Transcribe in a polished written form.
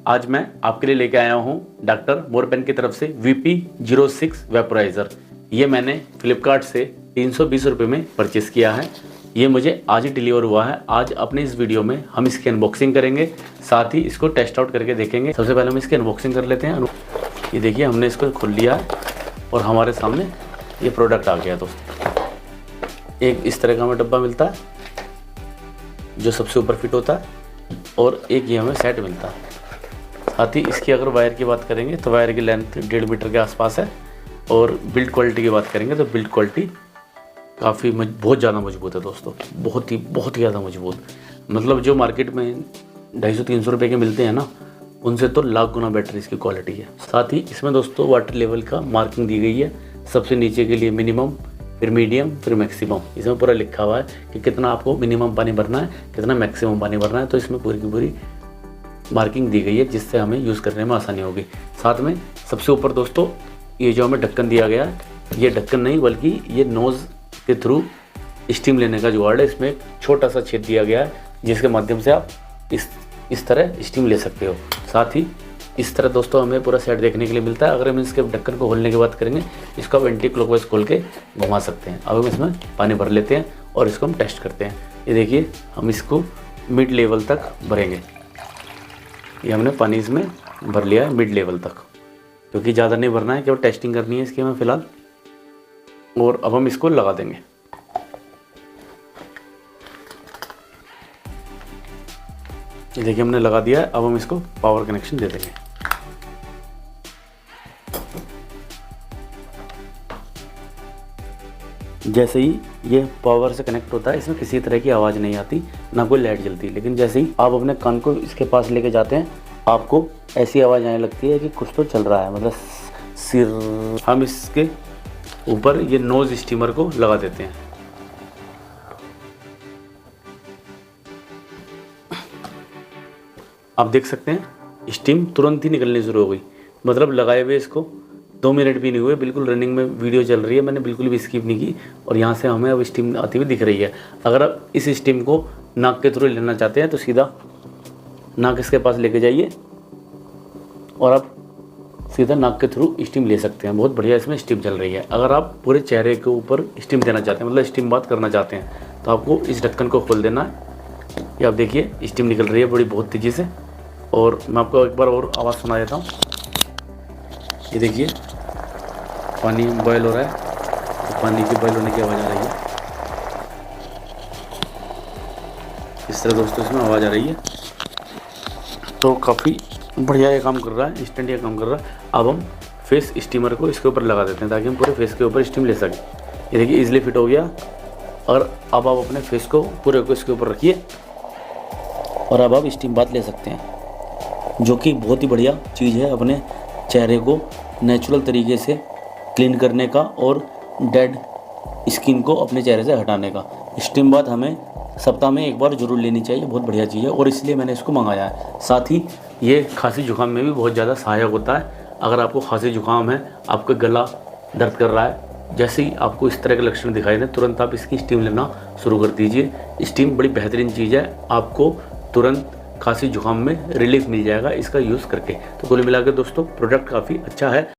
आज मैं आपके लिए लेके आया हूँ डॉक्टर मोरपेन की तरफ से VP06 वेपोराइज़र। ये मैंने फ्लिपकार्ट से 320 रुपये में परचेस किया है। ये मुझे आज ही डिलीवर हुआ है। आज अपने इस वीडियो में हम इसकी अनबॉक्सिंग करेंगे, साथ ही इसको टेस्ट आउट करके देखेंगे। सबसे पहले हम इसकी अनबॉक्सिंग कर लेते हैं। ये देखिए, हमने इसको खोल लिया है और हमारे सामने ये प्रोडक्ट आ गया दोस्तों। एक इस तरह का हमें डब्बा मिलता है जो सबसे ऊपर फिट होता है, और एक ये हमें सेट मिलता है। साथ ही इसकी अगर वायर की बात करेंगे तो वायर की लेंथ 1.5 मीटर के आसपास है, और बिल्ड क्वालिटी की बात करेंगे तो बिल्ड क्वालिटी काफ़ी बहुत ज़्यादा मजबूत है दोस्तों। बहुत ही ज़्यादा मजबूत। मतलब जो मार्केट में 250-300 रुपये के मिलते हैं ना, उनसे तो लाख गुना बेटर इसकी क्वालिटी है। साथ ही इसमें दोस्तों वाटर लेवल का मार्किंग दी गई है। सबसे नीचे के लिए मिनिमम, फिर मीडियम, फिर मैक्सिमम। इसमें पूरा लिखा हुआ है कि कितना आपको मिनिमम पानी भरना है, कितना मैक्सिमम पानी भरना है। तो इसमें पूरी की पूरी मार्किंग दी गई है, जिससे हमें यूज़ करने में आसानी होगी। साथ में सबसे ऊपर दोस्तों ये जो हमें ढक्कन दिया गया है, ये ढक्कन नहीं बल्कि ये नोज़ के थ्रू स्टीम लेने का जुगाड़ है। इसमें एक छोटा सा छेद दिया गया है, जिसके माध्यम से आप इस तरह स्टीम ले सकते हो। साथ ही इस तरह दोस्तों हमें पूरा सेट देखने के लिए मिलता है। अगर हम इसके ढक्कन को खोलने की बात करेंगे, इसको आप एंटी क्लॉकवाइज खोल के घुमा सकते हैं। अब हम इसमें पानी भर लेते हैं और इसको हम टेस्ट करते हैं। ये देखिए, हम इसको मिड लेवल तक भरेंगे। ये हमने पानी इसमें भर लिया है मिड लेवल तक, क्योंकि ज़्यादा नहीं भरना है, केवल टेस्टिंग करनी है इसकी हमें फ़िलहाल। और अब हम इसको लगा देंगे। ये देखिए, हमने लगा दिया है। अब हम इसको पावर कनेक्शन दे देंगे। जैसे ही ये पावर से कनेक्ट होता है, इसमें किसी तरह की आवाज़ नहीं आती, ना कोई लाइट जलती। लेकिन जैसे ही आप अपने कान को इसके पास लेके जाते हैं, आपको ऐसी आवाज़ आने लगती है कि कुछ तो चल रहा है, मतलब सिर। हम इसके ऊपर ये नोज़ स्टीमर को लगा देते हैं। आप देख सकते हैं स्टीम तुरंत ही निकलनी शुरू हो गई। मतलब लगाए हुए इसको 2 मिनट भी नहीं हुए, बिल्कुल रनिंग में वीडियो चल रही है, मैंने बिल्कुल भी स्किप नहीं की। और यहाँ से हमें अब स्टीम आती हुई दिख रही है। अगर आप इस स्टीम को नाक के थ्रू लेना चाहते हैं तो सीधा नाक इसके पास लेके जाइए और आप सीधा नाक के थ्रू स्टीम ले सकते हैं। बहुत बढ़िया इसमें स्टीम चल रही है। अगर आप पूरे चेहरे के ऊपर स्टीम देना चाहते हैं, मतलब स्टीम बात करना चाहते हैं, तो आपको इस ढक्कन को खोल देना है। ये आप देखिए, स्टीम निकल रही है बहुत तेज़ी से। और मैं आपको एक बार और आवाज़ सुना देता हूँ। ये देखिए, पानी बॉयल हो रहा है, तो पानी की बॉयल होने की आवाज़ आ रही है। इस तरह दोस्तों इसमें आवाज़ आ रही है। तो काफ़ी बढ़िया ये काम कर रहा है, इंस्टेंट ये काम कर रहा है। अब हम फेस स्टीमर को इसके ऊपर लगा देते हैं, ताकि हम पूरे फेस के ऊपर स्टीम ले सकें। ये देखिए, इजीली फिट हो गया। और अब आप अपने फेस को पूरे को इसके ऊपर रखिए, और अब आप स्टीम बाथ ले सकते हैं, जो कि बहुत ही बढ़िया चीज़ है अपने चेहरे को नेचुरल तरीके से क्लीन करने का और डेड स्किन को अपने चेहरे से हटाने का। स्टीम बाथ हमें सप्ताह में एक बार जरूर लेनी चाहिए। बहुत बढ़िया चीज़ है, और इसलिए मैंने इसको मंगाया है। साथ ही ये खांसी जुकाम में भी बहुत ज़्यादा सहायक होता है। अगर आपको खांसी जुकाम है, आपका गला दर्द कर रहा है, जैसे ही आपको इस तरह के लक्षण दिखाई दें, तुरंत आप इसकी स्टीम लेना शुरू कर दीजिए। स्टीम बड़ी बेहतरीन चीज़ है, आपको तुरंत खांसी जुकाम में रिलीफ मिल जाएगा इसका यूज़ करके। तो कुल मिलाकर दोस्तों प्रोडक्ट काफ़ी अच्छा है।